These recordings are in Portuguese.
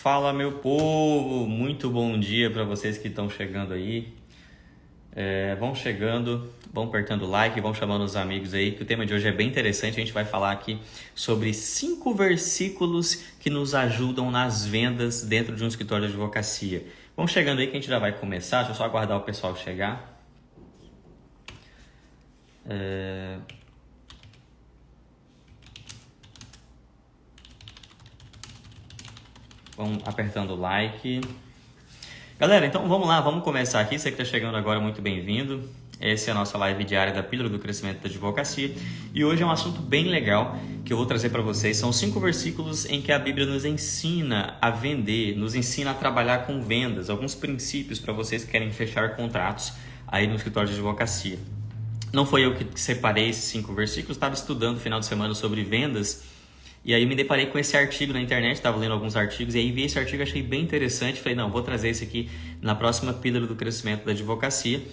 Fala, meu povo! Muito bom dia para vocês que estão chegando aí. Vão chegando, vão apertando o like, vão chamando os amigos aí, que o tema de hoje é bem interessante. A gente vai falar aqui sobre 5 versículos que nos ajudam nas vendas dentro de um escritório de advocacia. Vão chegando aí que a gente já vai começar. Deixa eu só aguardar o pessoal chegar. Vão apertando o like. Galera, então vamos lá, vamos começar aqui. Você que está chegando agora, muito bem-vindo. Essa é a nossa live diária da Pílula do Crescimento da Advocacia. E hoje é um assunto bem legal que eu vou trazer para vocês. São 5 versículos em que a Bíblia nos ensina a vender, nos ensina a trabalhar com vendas, alguns princípios para vocês que querem fechar contratos aí no escritório de advocacia. Não foi eu que separei esses 5 versículos, estava estudando no final de semana sobre vendas. E aí me deparei com esse artigo na internet, estava lendo alguns artigos, e aí vi esse artigo, achei bem interessante, falei, não, vou trazer esse aqui na próxima Pílula do Crescimento da Advocacia.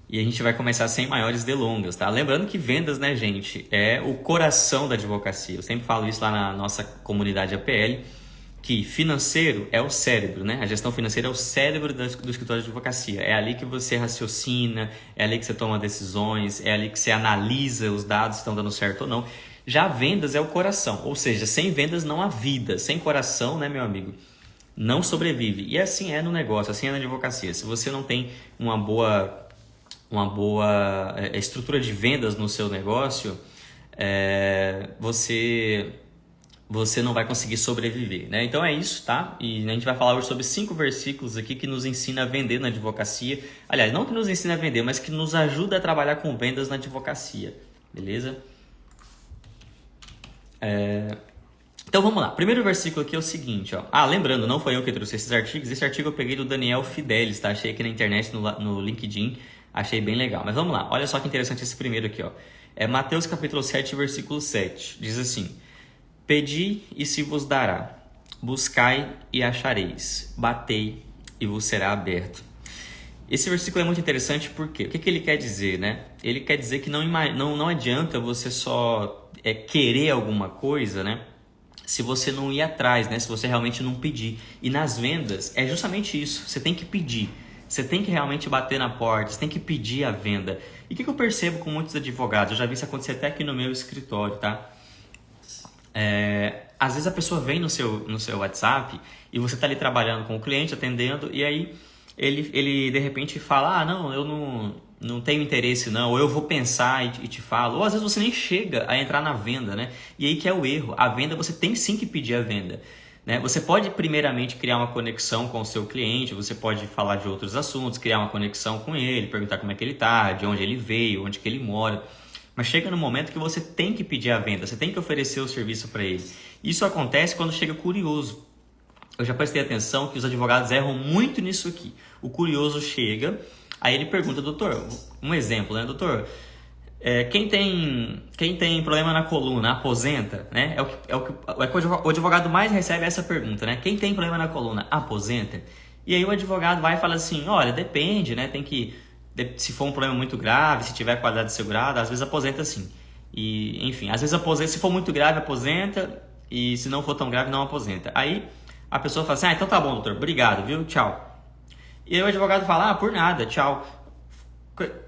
E a gente vai começar sem maiores delongas, tá? Lembrando que vendas, né, gente, é o coração da advocacia. Eu sempre falo isso lá na nossa comunidade APL, que financeiro é o cérebro, né? A gestão financeira é o cérebro do escritório de advocacia. É ali que você raciocina, é ali que você toma decisões, é ali que você analisa os dados se estão dando certo ou não. Já vendas é o coração, ou seja, sem vendas não há vida, sem coração, né, meu amigo, não sobrevive. E assim é no negócio, assim é na advocacia. Se você não tem uma boa estrutura de vendas no seu negócio, você não vai conseguir sobreviver, né? Então é isso, tá? E a gente vai falar hoje sobre 5 versículos aqui que nos ensina a vender na advocacia. Aliás, não que nos ensina a vender, mas que nos ajuda a trabalhar com vendas na advocacia, beleza? Então vamos lá, primeiro versículo aqui é o seguinte, ó. Lembrando, não foi eu que trouxe esses artigos, esse artigo eu peguei do Daniel Fidelis, tá? Achei aqui na internet, no LinkedIn, achei bem legal. Mas vamos lá, olha só que interessante esse primeiro aqui, ó. Mateus capítulo 7, versículo 7, diz assim: Pedi e se vos dará, buscai e achareis, batei e vos será aberto. Esse versículo é muito interessante porque o que ele quer dizer, né? Ele quer dizer que não adianta você só querer alguma coisa, né? Se você não ir atrás, né? Se você realmente não pedir. E nas vendas é justamente isso. Você tem que pedir. Você tem que realmente bater na porta. Você tem que pedir a venda. E o que eu percebo com muitos advogados? Eu já vi isso acontecer até aqui no meu escritório, tá? Às vezes a pessoa vem no seu WhatsApp e você está ali trabalhando com o cliente, atendendo, e aí ele de repente fala, não, eu não tenho interesse não, ou eu vou pensar e te falo, ou às vezes você nem chega a entrar na venda, né? E aí que é o erro, a venda você tem sim que pedir a venda, né? Você pode primeiramente criar uma conexão com o seu cliente, você pode falar de outros assuntos, criar uma conexão com ele, perguntar como é que ele está, de onde ele veio, onde que ele mora, mas chega no momento que você tem que pedir a venda, você tem que oferecer o serviço para ele. Isso acontece quando chega curioso. Eu já prestei atenção que os advogados erram muito nisso aqui. O curioso chega, aí ele pergunta, doutor, um exemplo, né? Doutor, quem tem problema na coluna, aposenta, né? O advogado mais recebe essa pergunta, né? Quem tem problema na coluna, aposenta? E aí o advogado vai e fala assim, olha, depende, né? Se for um problema muito grave, se tiver qualidade segurada, às vezes aposenta sim. E, enfim, às vezes aposenta, se for muito grave, aposenta, e se não for tão grave, não aposenta. Aí a pessoa fala assim, então tá bom, doutor, obrigado, viu? Tchau. E aí o advogado fala, por nada, tchau.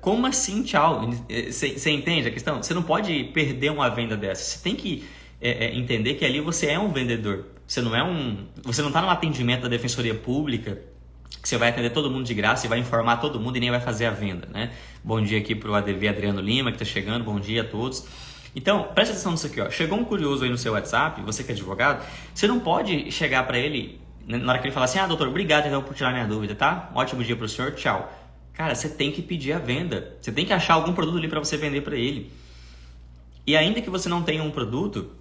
Como assim, tchau? Você entende a questão? Você não pode perder uma venda dessa. Você tem que entender que ali você é um vendedor. Você não está no atendimento da Defensoria Pública, que você vai atender todo mundo de graça e vai informar todo mundo e nem vai fazer a venda, né? Bom dia aqui para o ADV Adriano Lima, que está chegando, bom dia a todos. Então, preste atenção nisso aqui, ó. Chegou um curioso aí no seu WhatsApp, você que é advogado, você não pode chegar para ele, na hora que ele falar assim, doutor, obrigado então por tirar minha dúvida, tá? Um ótimo dia para o senhor, tchau. Cara, você tem que pedir a venda, você tem que achar algum produto ali para você vender para ele. E ainda que você não tenha um produto,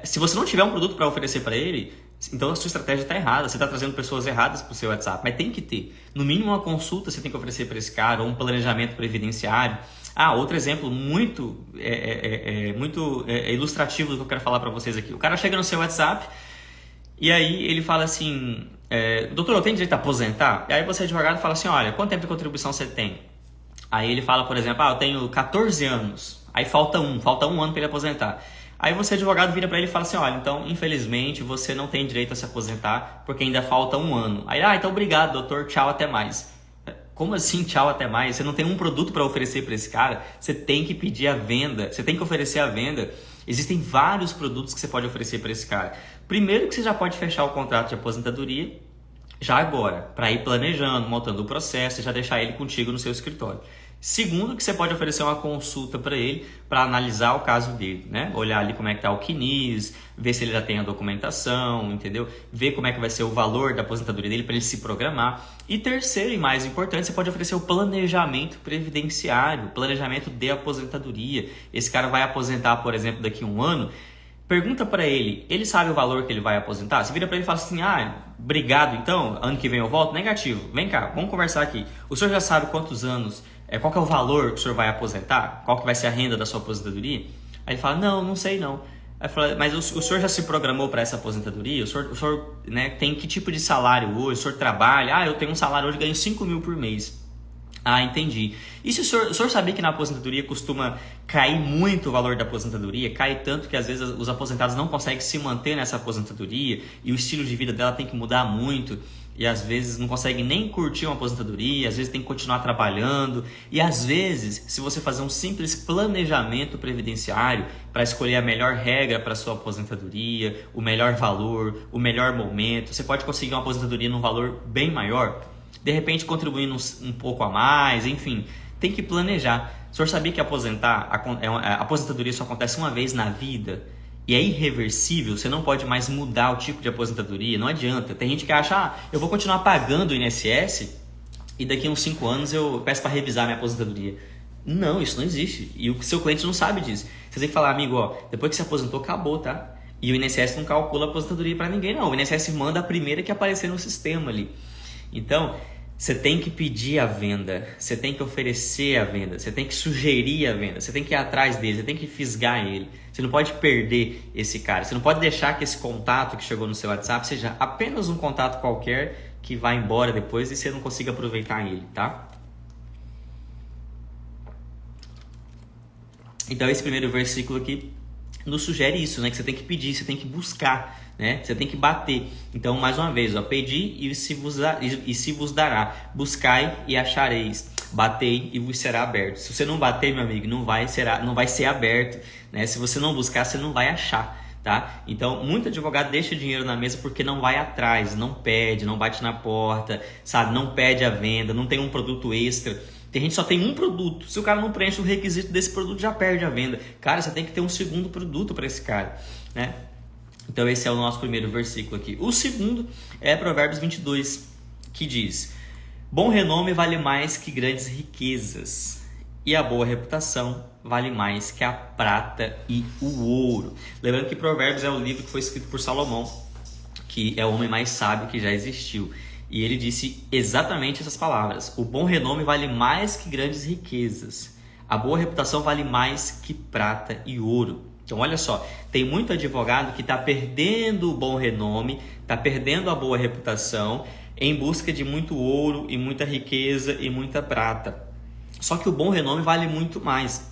se você não tiver um produto para oferecer para ele, então a sua estratégia está errada, você está trazendo pessoas erradas para o seu WhatsApp, mas tem que ter, no mínimo uma consulta você tem que oferecer para esse cara, ou um planejamento previdenciário. Outro exemplo muito ilustrativo do que eu quero falar para vocês aqui. O cara chega no seu WhatsApp e aí ele fala assim, doutor, eu tenho direito a aposentar? E aí você advogado fala assim, olha, quanto tempo de contribuição você tem? Aí ele fala, por exemplo, eu tenho 14 anos, aí falta um ano para ele aposentar. Aí você, advogado, vira para ele e fala assim, olha, então, infelizmente, você não tem direito a se aposentar porque ainda falta 1 ano. Aí, então obrigado, doutor, tchau, até mais. Como assim, tchau, até mais? Você não tem um produto para oferecer para esse cara, você tem que pedir a venda, você tem que oferecer a venda. Existem vários produtos que você pode oferecer para esse cara. Primeiro que você já pode fechar o contrato de aposentadoria já agora, para ir planejando, montando o processo e já deixar ele contigo no seu escritório. Segundo, que você pode oferecer uma consulta para ele, para analisar o caso dele, né? Olhar ali como é que está o CNIS, ver se ele já tem a documentação, entendeu? Ver como é que vai ser o valor da aposentadoria dele para ele se programar. E terceiro e mais importante, você pode oferecer o planejamento previdenciário, planejamento de aposentadoria. Esse cara vai aposentar, por exemplo, daqui a 1 ano. Pergunta para ele sabe o valor que ele vai aposentar? Você vira para ele e fala assim, obrigado então, ano que vem eu volto? Negativo, vem cá, vamos conversar aqui. O senhor já sabe quantos anos, qual que é o valor que o senhor vai aposentar? Qual que vai ser a renda da sua aposentadoria? Aí ele fala, não sei não. Aí fala, mas o senhor já se programou para essa aposentadoria? O senhor né, tem que tipo de salário hoje? O senhor trabalha? Eu tenho um salário hoje, ganho 5 mil por mês. Entendi. E se o senhor sabia que na aposentadoria costuma cair muito o valor da aposentadoria? Cai tanto que às vezes os aposentados não conseguem se manter nessa aposentadoria e o estilo de vida dela tem que mudar muito e às vezes não consegue nem curtir uma aposentadoria, às vezes tem que continuar trabalhando e às vezes, se você fazer um simples planejamento previdenciário para escolher a melhor regra para sua aposentadoria, o melhor valor, o melhor momento, você pode conseguir uma aposentadoria num valor bem maior. De repente contribuindo um pouco a mais, enfim, tem que planejar. O senhor sabia que a aposentadoria só acontece uma vez na vida e é irreversível, você não pode mais mudar o tipo de aposentadoria, não adianta. Tem gente que acha, eu vou continuar pagando o INSS e daqui a uns 5 anos eu peço para revisar minha aposentadoria. Não, isso não existe e o seu cliente não sabe disso. Você tem que falar, amigo, depois que se aposentou, acabou, tá? E o INSS não calcula a aposentadoria para ninguém, não. O INSS manda a primeira que aparecer no sistema ali. Então, você tem que pedir a venda, você tem que oferecer a venda, você tem que sugerir a venda, você tem que ir atrás dele, você tem que fisgar ele. Você não pode perder esse cara, você não pode deixar que esse contato que chegou no seu WhatsApp seja apenas um contato qualquer que vai embora depois e você não consiga aproveitar ele, tá? Então esse primeiro versículo aqui nos sugere isso, né? Que você tem que pedir, você tem que buscar, né? Você tem que bater. Então, mais uma vez, pedi e se vos dará. Buscai e achareis. Batei e vos será aberto. Se você não bater, meu amigo, não vai ser aberto, né? Se você não buscar, você não vai achar, tá? Então, muito advogado deixa dinheiro na mesa porque não vai atrás, não pede, não bate na porta, sabe? Não pede a venda, não tem um produto extra. Tem gente que só tem um produto. Se o cara não preenche o requisito desse produto, já perde a venda. Cara, você tem que ter um segundo produto para esse cara, né? Então esse é o nosso primeiro versículo aqui. O segundo é Provérbios 22, que diz: bom renome vale mais que grandes riquezas, e a boa reputação vale mais que a prata e o ouro. Lembrando que Provérbios é o livro que foi escrito por Salomão, que é o homem mais sábio que já existiu. E ele disse exatamente essas palavras: o bom renome vale mais que grandes riquezas, a boa reputação vale mais que prata e ouro. Então olha só, tem muito advogado que está perdendo o bom renome, está perdendo a boa reputação em busca de muito ouro e muita riqueza e muita prata. Só que o bom renome vale muito mais.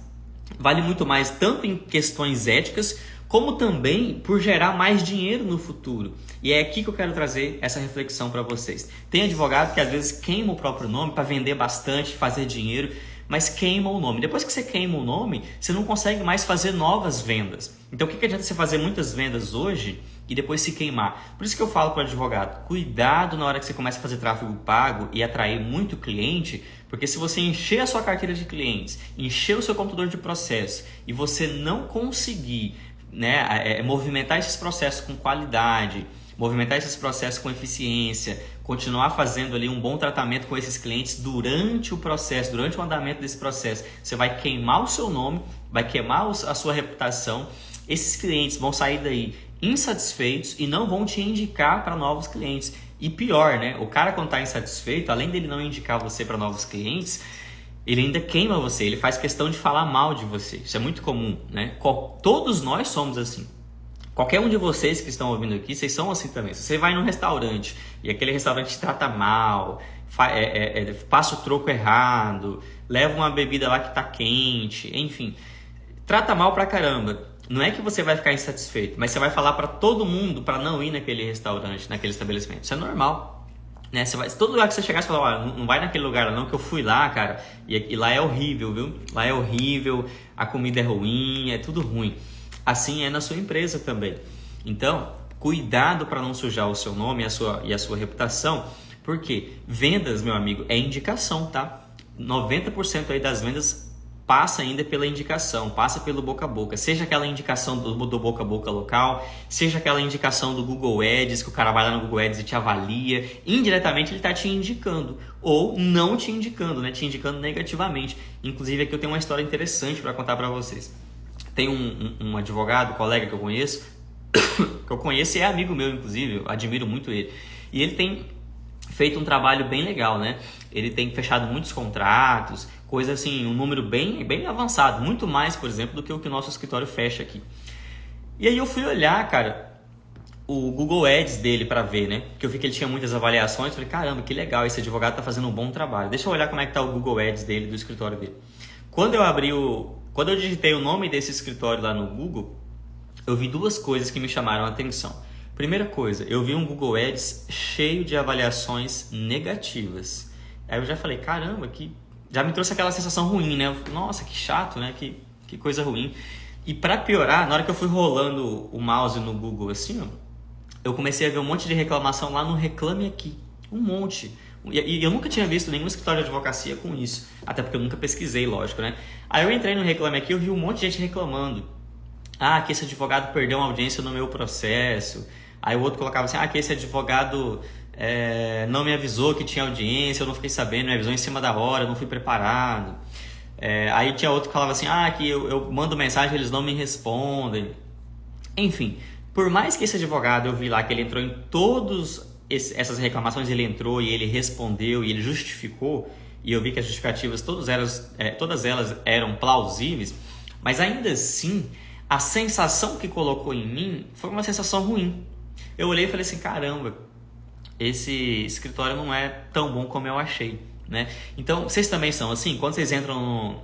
Vale muito mais tanto em questões éticas, como também por gerar mais dinheiro no futuro. E é aqui que eu quero trazer essa reflexão para vocês. Tem advogado que às vezes queima o próprio nome para vender bastante, fazer dinheiro, mas queima o nome. Depois que você queima o nome, você não consegue mais fazer novas vendas. Então o que adianta você fazer muitas vendas hoje e depois se queimar? Por isso que eu falo para o advogado, cuidado na hora que você começa a fazer tráfego pago e atrair muito cliente, porque se você encher a sua carteira de clientes, encher o seu computador de processo e você não conseguir, né, movimentar esses processos com qualidade, movimentar esses processos com eficiência, continuar fazendo ali um bom tratamento com esses clientes durante o processo, durante o andamento desse processo, você vai queimar o seu nome, vai queimar a sua reputação. Esses clientes vão sair daí insatisfeitos e não vão te indicar para novos clientes. E pior, né? O cara, quando está insatisfeito, além dele não indicar você para novos clientes, ele ainda queima você, ele faz questão de falar mal de você. Isso é muito comum, né? Todos nós somos assim. Qualquer um de vocês que estão ouvindo aqui, vocês são assim também. Se você vai num restaurante e aquele restaurante te trata mal, passa o troco errado, leva uma bebida lá que está quente, enfim, trata mal pra caramba. não é que você vai ficar insatisfeito, mas você vai falar para todo mundo para não ir naquele restaurante, naquele estabelecimento. Isso é normal, né? Você vai, todo lugar que você chegar, você fala, olha, não vai naquele lugar não, que eu fui lá, cara, e lá é horrível, viu? Lá é horrível, a comida é ruim, é tudo ruim. Assim é na sua empresa também. Então, cuidado para não sujar o seu nome e a sua reputação, porque vendas, meu amigo, é indicação, tá? 90% aí das vendas passa ainda pela indicação, passa pelo boca a boca, seja aquela indicação do boca a boca local, seja aquela indicação do Google Ads, que o cara vai lá no Google Ads e te avalia, indiretamente ele está te indicando, ou não te indicando, né? Te indicando negativamente. Inclusive aqui eu tenho uma história interessante para contar para vocês. Tem um advogado, colega que eu conheço e é amigo meu, inclusive, eu admiro muito ele, e ele tem feito um trabalho bem legal, né? Ele tem fechado muitos contratos, coisa assim, um número bem avançado, muito mais, por exemplo, do que o que o nosso escritório fecha aqui. E aí eu fui olhar, cara, o Google Ads dele para ver, né? Porque eu vi que ele tinha muitas avaliações, falei, caramba, que legal, esse advogado tá fazendo um bom trabalho. Deixa eu olhar como é que tá o Google Ads dele, do escritório dele. Quando eu digitei o nome desse escritório lá no Google, eu vi duas coisas que me chamaram a atenção. Primeira coisa, eu vi um Google Ads cheio de avaliações negativas. Aí eu já falei, caramba, já me trouxe aquela sensação ruim, né? Eu falei, nossa, que chato, né? Que coisa ruim. E para piorar, na hora que eu fui rolando o mouse no Google assim, ó, eu comecei a ver um monte de reclamação lá no Reclame Aqui. Um monte. E eu nunca tinha visto nenhum escritório de advocacia com isso. Até porque eu nunca pesquisei, lógico, né? Aí eu entrei no Reclame Aqui e eu vi um monte de gente reclamando. Ah, que esse advogado perdeu uma audiência no meu processo. Aí o outro colocava assim, que esse advogado não me avisou que tinha audiência, eu não fiquei sabendo, me avisou em cima da hora, eu não fui preparado. Aí tinha outro que falava assim, que eu mando mensagem, eles não me respondem. Enfim, por mais que esse advogado, eu vi lá que ele entrou em todas essas reclamações, ele entrou e ele respondeu e ele justificou, e eu vi que as justificativas, todas elas eram plausíveis, mas ainda assim, a sensação que colocou em mim foi uma sensação ruim. Eu olhei e falei assim, caramba, esse escritório não é tão bom como eu achei, né? Então, vocês também são assim? Quando vocês entram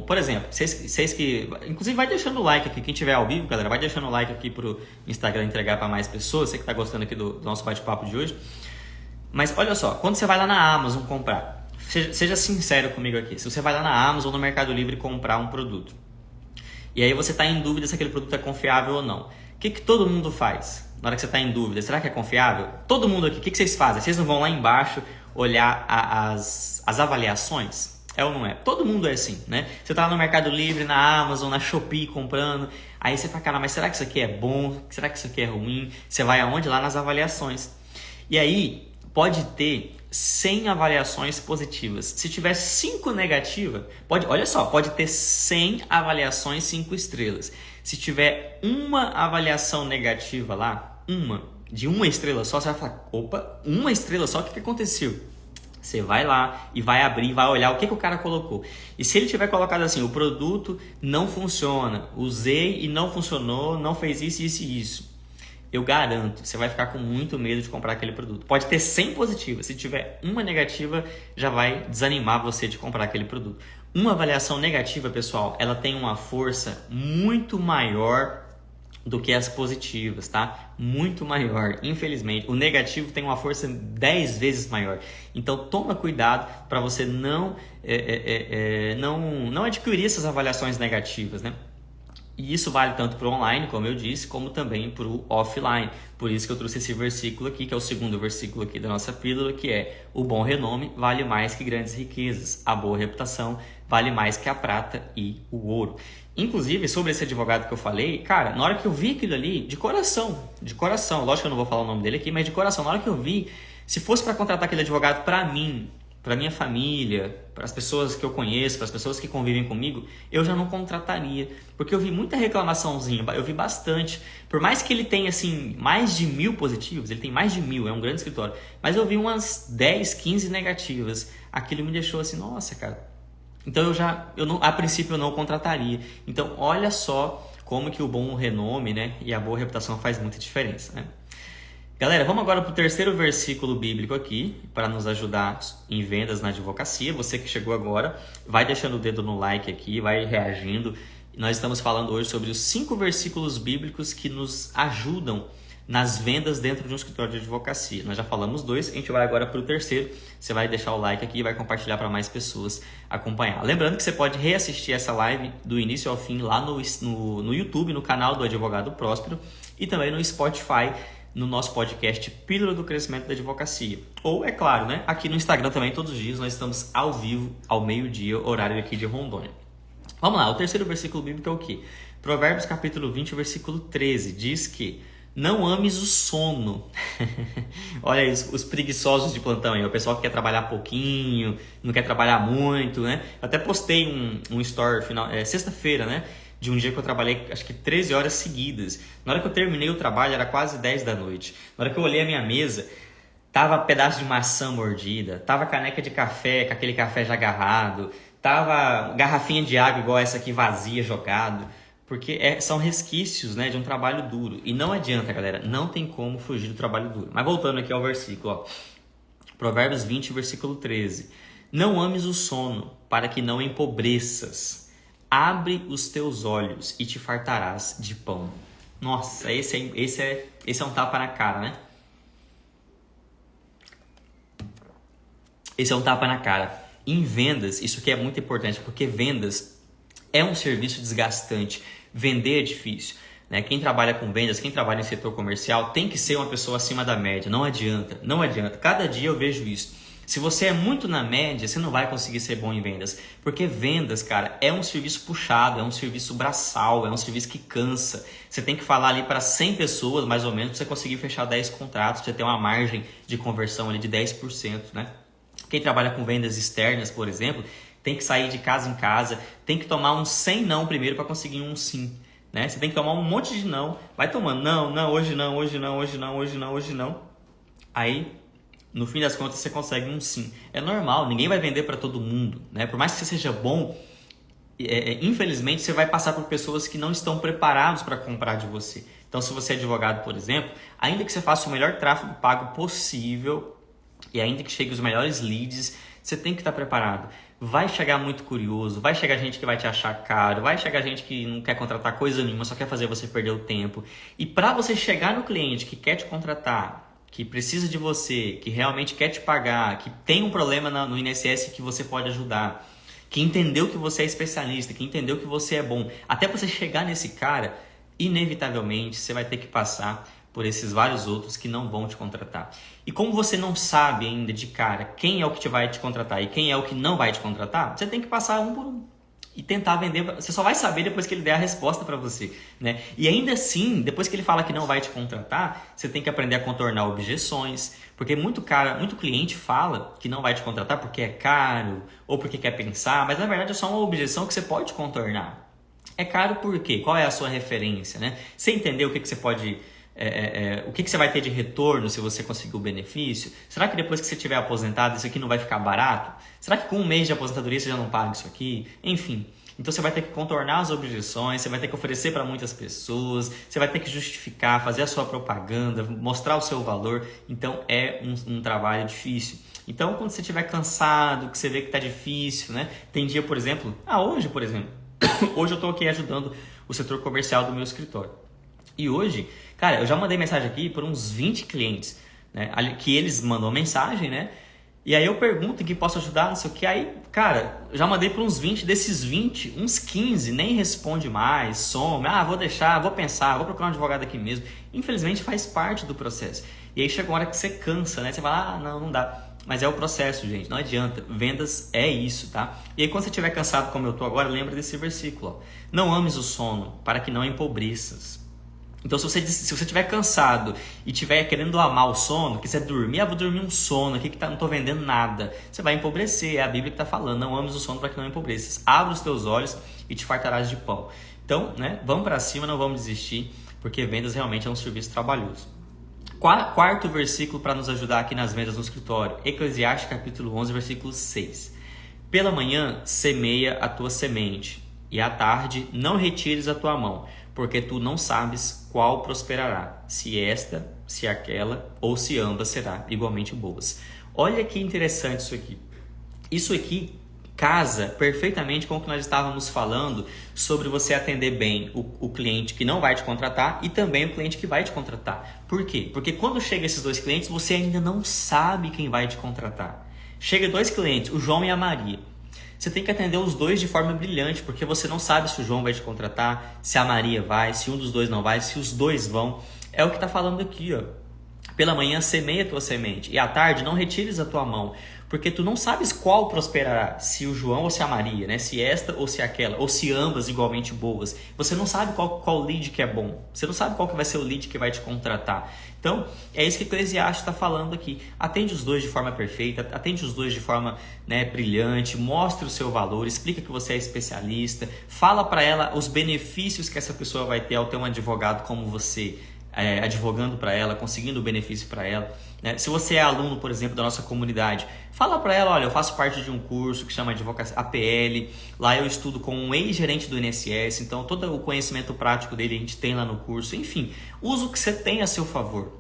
por exemplo, vocês que... Inclusive, vai deixando o like aqui, quem tiver ao vivo, galera, vai deixando o like aqui pro Instagram entregar para mais pessoas, você que tá gostando aqui do nosso bate-papo de hoje. Mas, olha só, quando você vai lá na Amazon comprar, seja sincero comigo aqui, se você vai lá na Amazon ou no Mercado Livre comprar um produto, e aí você está em dúvida se aquele produto é confiável ou não, o que todo mundo faz? Na hora que você está em dúvida, será que é confiável? Todo mundo aqui, o que vocês fazem? Vocês não vão lá embaixo olhar as avaliações? É ou não é? Todo mundo é assim, né? Você está no Mercado Livre, na Amazon, na Shopee comprando, aí você fala, cara, mas será que isso aqui é bom? Será que isso aqui é ruim? Você vai aonde? Lá nas avaliações. E aí, pode ter 100 avaliações positivas. Se tiver 5 negativas, pode ter 100 avaliações 5 estrelas. Se tiver uma avaliação negativa lá, de uma estrela só, você vai falar, opa, uma estrela só, o que aconteceu? Você vai lá e vai abrir, vai olhar o que o cara colocou. E se ele tiver colocado assim, o produto não funciona, usei e não funcionou, não fez isso, isso e isso, eu garanto, você vai ficar com muito medo de comprar aquele produto. Pode ter 100 positivas, se tiver uma negativa, já vai desanimar você de comprar aquele produto. Uma avaliação negativa, pessoal, ela tem uma força muito maior do que as positivas, tá? Muito maior, infelizmente. O negativo tem uma força 10 vezes maior. Então, toma cuidado para você não adquirir essas avaliações negativas, né? E isso vale tanto para o online, como eu disse, como também para o offline. Por isso que eu trouxe esse versículo aqui, que é o segundo versículo aqui da nossa pílula, que é: o bom renome vale mais que grandes riquezas, a boa reputação vale mais que a prata e o ouro. Inclusive, sobre esse advogado que eu falei, cara, na hora que eu vi aquilo ali, de coração, lógico que eu não vou falar o nome dele aqui, mas de coração, na hora que eu vi, se fosse para contratar aquele advogado para mim, para minha família, para as pessoas que eu conheço, para as pessoas que convivem comigo, eu já não contrataria, porque eu vi muita reclamaçãozinha, eu vi bastante, por mais que ele tenha assim mais de 1000 positivos, ele tem mais de 1000, é um grande escritório, mas eu vi umas 10, 15 negativas, aquilo me deixou assim, nossa, cara, então a princípio eu não contrataria. Então olha só como que o bom renome, né, e a boa reputação faz muita diferença, né? Galera, vamos agora para o terceiro versículo bíblico aqui, para nos ajudar em vendas na advocacia. Você que chegou agora, vai deixando o dedo no like aqui, vai reagindo. Nós estamos falando hoje sobre os 5 versículos bíblicos que nos ajudam nas vendas dentro de um escritório de advocacia. Nós já falamos 2, a gente vai agora para o terceiro. Você vai deixar o like aqui e vai compartilhar para mais pessoas acompanhar. Lembrando que você pode reassistir essa live do início ao fim lá no YouTube, no canal do Advogado Próspero, e também no Spotify, no nosso podcast Pílula do Crescimento da Advocacia. Ou, é claro, né, aqui no Instagram também, todos os dias, nós estamos ao vivo, ao meio-dia, horário aqui de Rondônia. Vamos lá, o terceiro versículo bíblico é o quê? Provérbios capítulo 20, versículo 13, diz que não ames o sono. Olha aí, os preguiçosos de plantão aí, o pessoal que quer trabalhar pouquinho, não quer trabalhar muito, né? Eu até postei um story sexta-feira, né? De um dia que eu trabalhei, acho que 13 horas seguidas. Na hora que eu terminei o trabalho, era quase 10 da noite. Na hora que eu olhei a minha mesa, tava pedaço de maçã mordida, tava caneca de café, com aquele café já agarrado, tava garrafinha de água igual essa aqui vazia, jogado. Porque são resquícios, né, de um trabalho duro. E não adianta, galera, não tem como fugir do trabalho duro. Mas voltando aqui ao versículo, ó. Provérbios 20, versículo 13. Não ames o sono, para que não empobreças. Abre os teus olhos e te fartarás de pão. Nossa, esse é um tapa na cara, né? Esse é um tapa na cara. Em vendas, isso aqui é muito importante, porque vendas é um serviço desgastante. Vender é difícil, né? Quem trabalha com vendas, quem trabalha em setor comercial, tem que ser uma pessoa acima da média. Não adianta, não adianta. Cada dia eu vejo isso. Se você é muito na média, você não vai conseguir ser bom em vendas. Porque vendas, cara, é um serviço puxado, é um serviço braçal, é um serviço que cansa. Você tem que falar ali para 100 pessoas, mais ou menos, para você conseguir fechar 10 contratos, para você ter uma margem de conversão ali de 10%, né? Quem trabalha com vendas externas, por exemplo, tem que sair de casa em casa, tem que tomar um 100 não primeiro para conseguir um sim, né? Você tem que tomar um monte de não, vai tomando não, hoje não, hoje não, hoje não, hoje não, hoje não. Aí, no fim das contas, você consegue um sim. É normal, ninguém vai vender para todo mundo, né? Por mais que você seja bom, infelizmente você vai passar por pessoas que não estão preparados para comprar de você. Então, se você é advogado, por exemplo, ainda que você faça o melhor tráfego pago possível e ainda que chegue os melhores leads, você tem que estar preparado. Vai chegar muito curioso, vai chegar gente que vai te achar caro, vai chegar gente que não quer contratar coisa nenhuma, só quer fazer você perder o tempo. E para você chegar no cliente que quer te contratar, que precisa de você, que realmente quer te pagar, que tem um problema no INSS que você pode ajudar, que entendeu que você é especialista, que entendeu que você é bom, até você chegar nesse cara, inevitavelmente você vai ter que passar por esses vários outros que não vão te contratar. E como você não sabe ainda de cara quem é o que vai te contratar e quem é o que não vai te contratar, você tem que passar um por um e tentar vender. Você só vai saber depois que ele der a resposta para você, né? E ainda assim, depois que ele fala que não vai te contratar, você tem que aprender a contornar objeções, porque muito cliente fala que não vai te contratar porque é caro ou porque quer pensar, mas na verdade é só uma objeção que você pode contornar. É caro por quê? Qual é a sua referência, né? Você entendeu o que você pode... o que você vai ter de retorno se você conseguir o benefício? Será que depois que você estiver aposentado isso aqui não vai ficar barato? Será que com um mês de aposentadoria você já não paga isso aqui? Enfim, então você vai ter que contornar as objeções, você vai ter que oferecer para muitas pessoas, você vai ter que justificar, fazer a sua propaganda, mostrar o seu valor. Então é um trabalho difícil. Então quando você estiver cansado, que você vê que está difícil, né? Tem dia, por exemplo, hoje por exemplo, hoje eu estou aqui ajudando o setor comercial do meu escritório. E hoje, cara, eu já mandei mensagem aqui por uns 20 clientes, né? Que eles mandam mensagem, né? E aí eu pergunto em que posso ajudar, não sei o que. Aí, cara, já mandei por uns 20, desses 20, uns 15 nem responde mais, some. Vou deixar, vou pensar, vou procurar um advogado aqui mesmo. Infelizmente faz parte do processo. E aí chega uma hora que você cansa, né? Você fala, não dá. Mas é o processo, gente, não adianta. Vendas é isso, tá? E aí quando você estiver cansado como eu tô agora, lembra desse versículo, ó. Não ames o sono, para que não empobreças. Então, se você estiver cansado e estiver querendo amar o sono, quiser dormir, vou dormir um sono aqui que não estou vendendo nada, você vai empobrecer. É a Bíblia que está falando, não ames o sono para que não empobreças. Abre os teus olhos e te fartarás de pão. Então, né, vamos para cima, não vamos desistir, porque vendas realmente é um serviço trabalhoso. Quarto versículo para nos ajudar aqui nas vendas no escritório, Eclesiastes capítulo 11, versículo 6. Pela manhã semeia a tua semente, e à tarde não retires a tua mão, porque tu não sabes qual prosperará, se esta, se aquela, ou se ambas será igualmente boas. Olha que interessante isso aqui. Isso aqui casa perfeitamente com o que nós estávamos falando sobre você atender bem o cliente que não vai te contratar e também o cliente que vai te contratar. Por quê? Porque quando chega esses dois clientes, você ainda não sabe quem vai te contratar. Chega dois clientes, o João e a Maria. Você tem que atender os dois de forma brilhante, porque você não sabe se o João vai te contratar, se a Maria vai, se um dos dois não vai, se os dois vão. É o que está falando aqui, ó. Pela manhã semeia a tua semente e à tarde não retires a tua mão, porque tu não sabes qual prosperará, se o João ou se a Maria, né? Se esta ou se aquela, ou se ambas igualmente boas. Você não sabe qual lead que é bom, você não sabe qual que vai ser o lead que vai te contratar. Então, é isso que o Eclesiastes está falando aqui. Atende os dois de forma perfeita, atende os dois de forma, né, brilhante, mostre o seu valor, explica que você é especialista, fala para ela os benefícios que essa pessoa vai ter ao ter um advogado como você, advogando para ela, conseguindo o benefício para ela. Né? Se você é aluno, por exemplo, da nossa comunidade, fala para ela, olha, eu faço parte de um curso que chama Advocacia APL, lá eu estudo com um ex-gerente do INSS, então todo o conhecimento prático dele a gente tem lá no curso. Enfim, usa o que você tem a seu favor.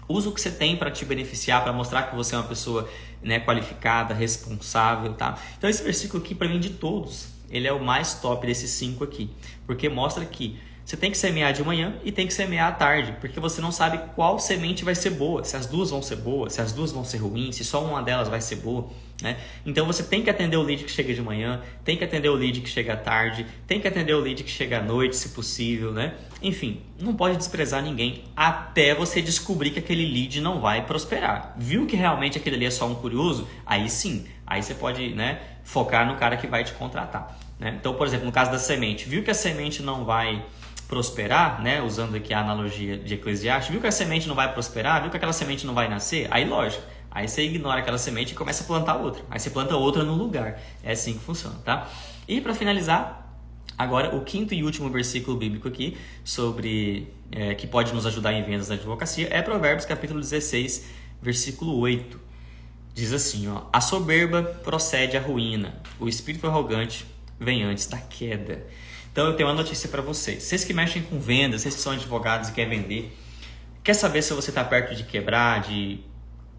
Usa o que você tem para te beneficiar, para mostrar que você é uma pessoa, né, qualificada, responsável, tá? Então esse versículo aqui, para mim, de todos, ele é o mais top desses 5 aqui, porque mostra que você tem que semear de manhã e tem que semear à tarde, porque você não sabe qual semente vai ser boa, se as duas vão ser boas, se as duas vão ser ruins, se só uma delas vai ser boa, né? Então você tem que atender o lead que chega de manhã, tem que atender o lead que chega à tarde, tem que atender o lead que chega à noite, se possível, né? Enfim, não pode desprezar ninguém até você descobrir que aquele lead não vai prosperar. Viu que realmente aquele ali é só um curioso? Aí sim, aí você pode, né, focar no cara que vai te contratar, né? Então, por exemplo, no caso da semente, viu que a semente não vai prosperar, né? Usando aqui a analogia de Eclesiastes, viu que a semente não vai prosperar, viu que aquela semente não vai nascer, aí lógico, aí você ignora aquela semente e começa a plantar outra, aí você planta outra no lugar, é assim que funciona, tá? E para finalizar, agora o quinto e último versículo bíblico aqui, sobre que pode nos ajudar em vendas na advocacia, é Provérbios capítulo 16, versículo 8, diz assim, ó, a soberba procede à ruína, o espírito arrogante vem antes da queda. Então eu tenho uma notícia para vocês. Vocês que mexem com vendas, vocês que são advogados e querem vender, quer saber se você está perto de quebrar, de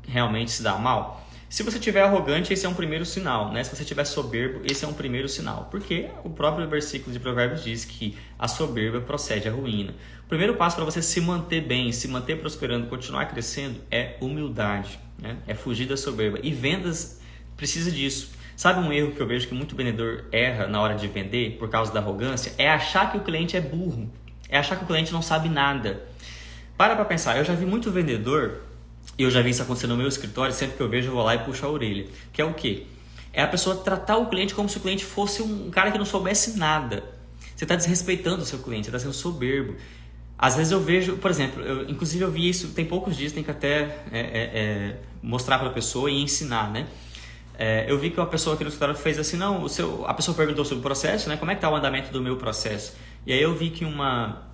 realmente se dar mal? Se você estiver arrogante, esse é um primeiro sinal, né? Se você estiver soberbo, esse é um primeiro sinal. Porque o próprio versículo de Provérbios diz que a soberba procede à ruína. O primeiro passo para você se manter bem, se manter prosperando, continuar crescendo, é humildade, né? É fugir da soberba. E vendas precisa disso. Sabe um erro que eu vejo que muito vendedor erra na hora de vender por causa da arrogância? É achar que o cliente é burro. É achar que o cliente não sabe nada. Para pensar. Eu já vi muito vendedor, e eu já vi isso acontecer no meu escritório, sempre que eu vejo eu vou lá e puxo a orelha. Que é o quê? É a pessoa tratar o cliente como se o cliente fosse um cara que não soubesse nada. Você está desrespeitando o seu cliente, você está sendo soberbo. Às vezes eu vejo, por exemplo, inclusive eu vi isso tem poucos dias, tem que até mostrar para a pessoa e ensinar, né? Eu vi que uma pessoa aqui no escritório fez assim, não, a pessoa perguntou sobre o processo, né? Como é que está o andamento do meu processo? E aí eu vi que uma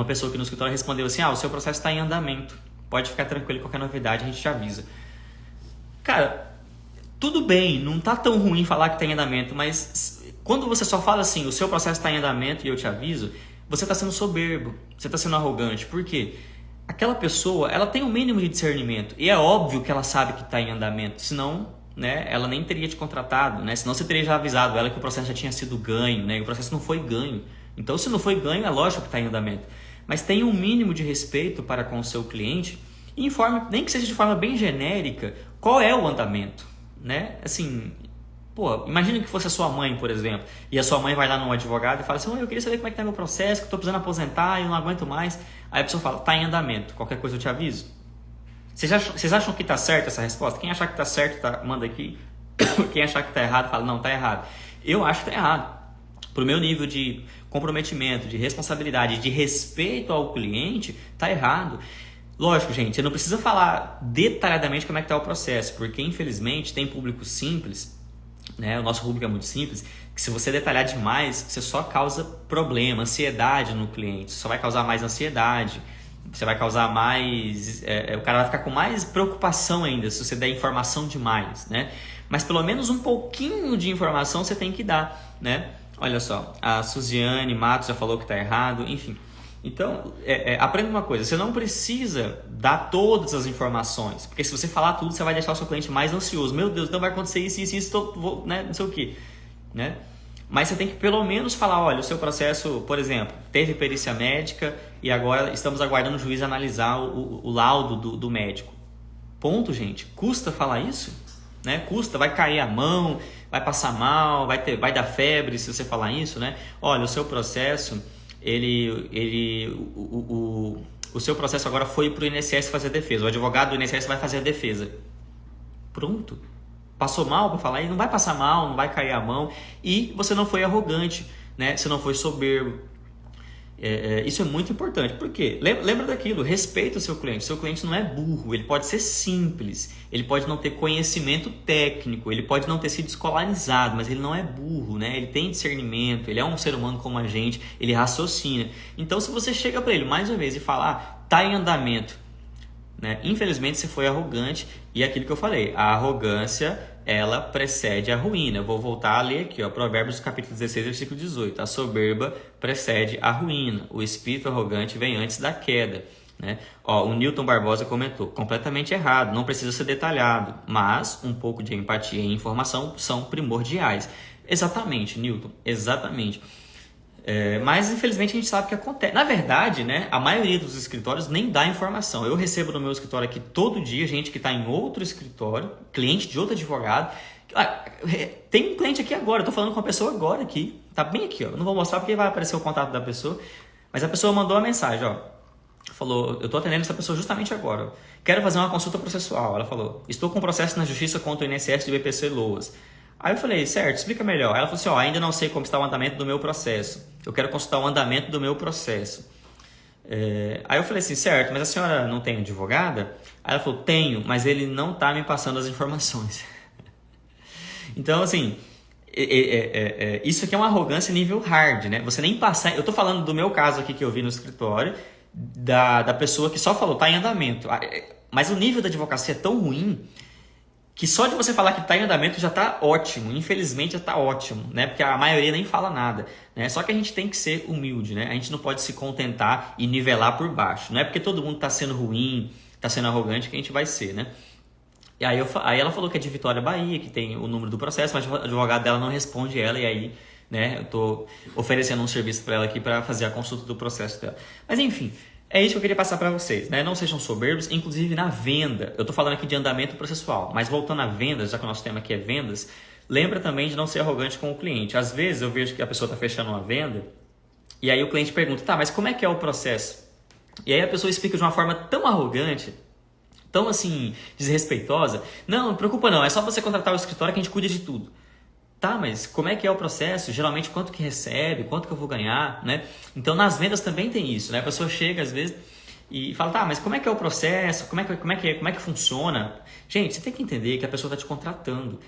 pessoa aqui no escritório respondeu assim, o seu processo está em andamento, pode ficar tranquilo, qualquer novidade a gente te avisa. Cara, tudo bem, não está tão ruim falar que está em andamento, mas quando você só fala assim, o seu processo está em andamento e eu te aviso, você está sendo soberbo, você está sendo arrogante. Por quê? Aquela pessoa, ela tem um mínimo de discernimento e é óbvio que ela sabe que está em andamento, senão, né, ela nem teria te contratado, né? Senão você teria já avisado ela que o processo já tinha sido ganho, né? O processo não foi ganho. Então, se não foi ganho, é lógico que está em andamento. Mas tenha um mínimo de respeito para com o seu cliente e informe, nem que seja de forma bem genérica, qual é o andamento, né? Assim, imagina que fosse a sua mãe, por exemplo, e a sua mãe vai lá num advogado e fala assim, eu queria saber como é que está meu processo, que eu estou precisando aposentar e não aguento mais. Aí a pessoa fala, está em andamento, qualquer coisa eu te aviso. Vocês acham que está certo essa resposta? Quem achar que está certo, manda aqui. Quem achar que está errado, fala, não, está errado. Eu acho que está errado. Para o meu nível de comprometimento, de responsabilidade, de respeito ao cliente, está errado. Lógico, gente, você não precisa falar detalhadamente como é que está o processo, porque infelizmente tem público simples, né? O nosso público é muito simples, que se você detalhar demais, você só causa problema, ansiedade no cliente, só vai causar mais ansiedade. Você vai causar mais... o cara vai ficar com mais preocupação ainda se você der informação demais, né? Mas pelo menos um pouquinho de informação você tem que dar, né? Olha só, a Suziane Matos já falou que está errado, enfim. Então, aprenda uma coisa, você não precisa dar todas as informações, porque se você falar tudo, você vai deixar o seu cliente mais ansioso. Meu Deus, então vai acontecer isso, né? Não sei o quê. né? Mas você tem que pelo menos falar, olha, o seu processo, por exemplo, teve perícia médica e agora estamos aguardando o juiz analisar o laudo do médico. Ponto, gente. Custa falar isso? Né? Custa, vai cair a mão, vai passar mal, vai dar febre se você falar isso, né? Olha, o seu processo, o seu processo agora foi para o INSS fazer a defesa. O advogado do INSS vai fazer a defesa. Pronto. Passou mal para falar, e não vai passar mal, não vai cair a mão, e você não foi arrogante, né? Você não foi soberbo. Isso é muito importante. Por quê? Lembra daquilo, respeita o seu cliente. O seu cliente não é burro, ele pode ser simples, ele pode não ter conhecimento técnico, ele pode não ter sido escolarizado, mas ele não é burro, né? Ele tem discernimento, ele é um ser humano como a gente, ele raciocina. Então, se você chega para ele mais uma vez e falar, tá em andamento, né? Infelizmente você foi arrogante, e é aquilo que eu falei, a arrogância ela precede a ruína. Eu vou voltar a ler aqui, ó, Provérbios capítulo 16, versículo 18. A soberba precede a ruína, o espírito arrogante vem antes da queda, né? Ó, o Newton Barbosa comentou, completamente errado, não precisa ser detalhado, mas um pouco de empatia e informação são primordiais. Exatamente, Newton, exatamente. Mas infelizmente a gente sabe que acontece. Na verdade, né, a maioria dos escritórios nem dá informação. Eu recebo no meu escritório aqui todo dia gente que está em outro escritório, cliente de outro advogado. Tem um cliente aqui agora, eu estou falando com uma pessoa agora aqui, tá bem aqui, ó. Eu não vou mostrar porque vai aparecer o contato da pessoa, mas a pessoa mandou uma mensagem, ó. Falou, eu estou atendendo essa pessoa justamente agora. Quero fazer uma consulta processual. Ela falou, estou com processo na justiça contra o INSS de BPC Loas. Aí eu falei, certo, explica melhor. Ela falou assim, ó, ainda não sei como está o andamento do meu processo. Eu quero consultar o andamento do meu processo. Aí eu falei assim, certo, mas a senhora não tem advogada? Aí ela falou, tenho, mas ele não está me passando as informações. Então, assim, isso aqui é uma arrogância nível hard, né? Você nem passar... Eu estou falando do meu caso aqui que eu vi no escritório, da pessoa que só falou, está em andamento. Mas o nível da advocacia é tão ruim que só de você falar que está em andamento já está ótimo, infelizmente já está ótimo, né? Porque a maioria nem fala nada, né? Só que a gente tem que ser humilde, né? A gente não pode se contentar e nivelar por baixo. Não é porque todo mundo está sendo ruim, está sendo arrogante que a gente vai ser, né? E aí ela falou que é de Vitória, Bahia, que tem o número do processo, mas o advogado dela não responde ela, e aí, né, eu estou oferecendo um serviço para ela aqui para fazer a consulta do processo dela. Mas enfim, é isso que eu queria passar para vocês, né? Não sejam soberbos, inclusive na venda. Eu estou falando aqui de andamento processual, mas voltando a vendas, já que o nosso tema aqui é vendas, lembra também de não ser arrogante com o cliente. Às vezes eu vejo que a pessoa está fechando uma venda e aí o cliente pergunta, tá, mas como é que é o processo? E aí a pessoa explica de uma forma tão arrogante, tão assim, desrespeitosa. Não preocupa não, é só você contratar o escritório que a gente cuida de tudo. Tá, mas como é que é o processo? Geralmente quanto que recebe, quanto que eu vou ganhar, né? Então nas vendas também tem isso, né? A pessoa chega às vezes e fala, tá, mas como é que é o processo? Como é que funciona? Gente, você tem que entender que a pessoa está te contratando.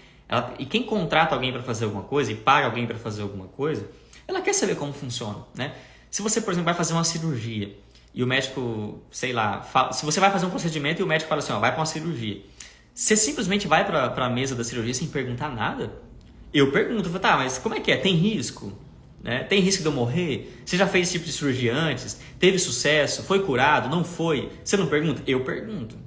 E quem contrata alguém para fazer alguma coisa e paga alguém para fazer alguma coisa, ela quer saber como funciona, né? Se você, por exemplo, vai fazer uma cirurgia e o médico, sei lá, se você vai fazer um procedimento e o médico fala assim, ó, vai para uma cirurgia. Você simplesmente vai para a mesa da cirurgia sem perguntar nada? Eu pergunto, tá, mas como é que é? Tem risco? Né? Tem risco de eu morrer? Você já fez esse tipo de cirurgia antes? Teve sucesso? Foi curado? Não foi? Você não pergunta? Eu pergunto.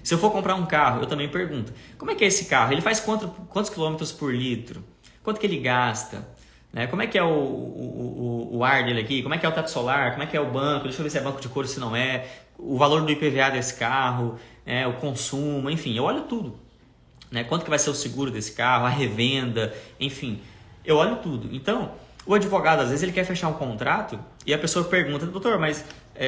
Se eu for comprar um carro, eu também pergunto. Como é que é esse carro? Ele faz quantos quilômetros por litro? Quanto que ele gasta? Né? Como é que é o ar dele aqui? Como é que é o teto solar? Como é que é o banco? Deixa eu ver se é banco de couro, se não é. O valor do IPVA desse carro, o consumo, enfim, eu olho tudo. Né? Quanto que vai ser o seguro desse carro, a revenda, enfim, eu olho tudo. Então, o advogado, às vezes, ele quer fechar um contrato e a pessoa pergunta, doutor, mas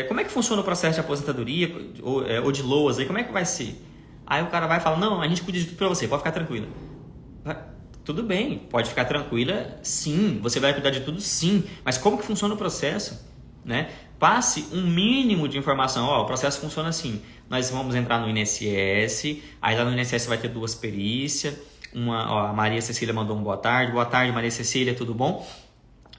como é que funciona o processo de aposentadoria ou de LOAS, aí, como é que vai ser? Aí o cara vai e fala, não, a gente cuida de tudo para você, pode ficar tranquila. Tudo bem, pode ficar tranquila, sim, você vai cuidar de tudo, sim, mas como que funciona o processo? Né? Passe um mínimo de informação, o processo funciona assim, nós vamos entrar no INSS, aí lá no INSS vai ter 2 perícias, a Maria Cecília mandou boa tarde Maria Cecília, tudo bom?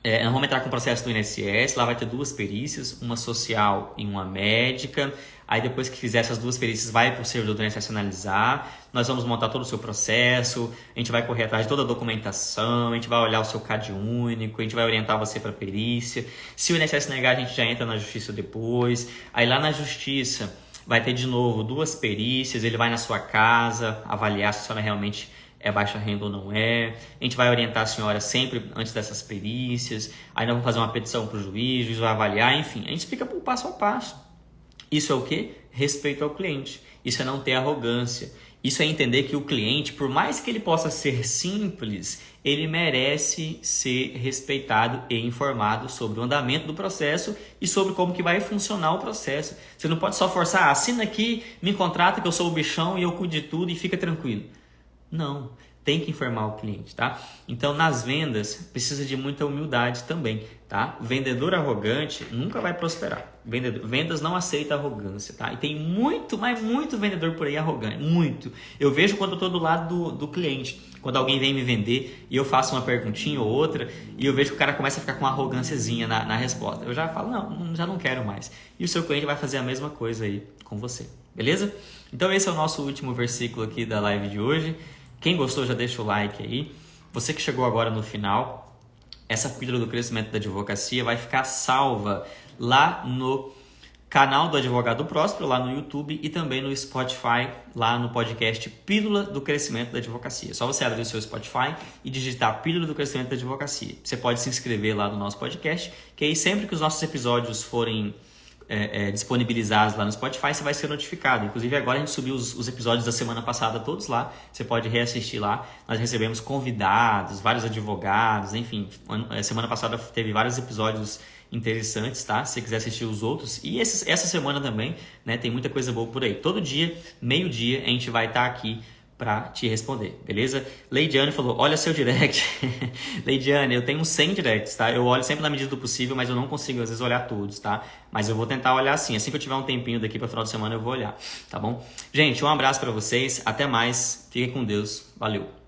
Nós vamos entrar com o processo do INSS, lá vai ter 2 perícias, uma social e uma médica, aí depois que fizer essas 2 perícias vai para o servidor do INSS analisar, nós vamos montar todo o seu processo, a gente vai correr atrás de toda a documentação, a gente vai olhar o seu CAD único, a gente vai orientar você para a perícia, se o INSS negar a gente já entra na justiça depois, aí lá na justiça vai ter de novo 2 perícias, ele vai na sua casa avaliar se a senhora realmente é baixa renda ou não é. A gente vai orientar a senhora sempre antes dessas perícias. Aí nós vamos fazer uma petição para o juiz vai avaliar, enfim. A gente explica por passo a passo. Isso é o quê? Respeito ao cliente. Isso é não ter arrogância. Isso é entender que o cliente, por mais que ele possa ser simples, ele merece ser respeitado e informado sobre o andamento do processo e sobre como que vai funcionar o processo. Você não pode só forçar, assina aqui, me contrata que eu sou o bichão e eu cuido de tudo e fica tranquilo. Não, tem que informar o cliente, tá? Então, nas vendas, precisa de muita humildade também, tá? Vendedor arrogante nunca vai prosperar. Vendas não aceita arrogância, tá? E tem muito, mas muito vendedor por aí arrogante, muito. Eu vejo quando eu estou do lado do cliente, quando alguém vem me vender e eu faço uma perguntinha ou outra e eu vejo que o cara começa a ficar com uma arrogânciazinha na resposta. Eu já falo, não, já não quero mais. E o seu cliente vai fazer a mesma coisa aí com você, beleza? Então esse é o nosso último versículo aqui da live de hoje. Quem gostou já deixa o like aí. Você que chegou agora no final, essa pílula do crescimento da advocacia vai ficar salva lá no canal do Advogado Próspero, lá no YouTube e também no Spotify, lá no podcast Pílula do Crescimento da Advocacia. É só você abrir o seu Spotify e digitar Pílula do Crescimento da Advocacia. Você pode se inscrever lá no nosso podcast, que aí sempre que os nossos episódios forem disponibilizados lá no Spotify, você vai ser notificado. Inclusive agora a gente subiu os episódios da semana passada todos lá, você pode reassistir lá. Nós recebemos convidados, vários advogados, enfim, semana passada teve vários episódios interessantes, tá? Se você quiser assistir os outros. E essa semana também, né? Tem muita coisa boa por aí. Todo dia, meio-dia, a gente vai estar aqui para te responder, beleza? Leidiane falou, olha seu direct. Leidiane, eu tenho 100 directs, tá? Eu olho sempre na medida do possível, mas eu não consigo às vezes olhar todos, tá? Mas eu vou tentar olhar assim que eu tiver um tempinho daqui para final de semana eu vou olhar, tá bom? Gente, um abraço para vocês, até mais, fiquem com Deus, valeu!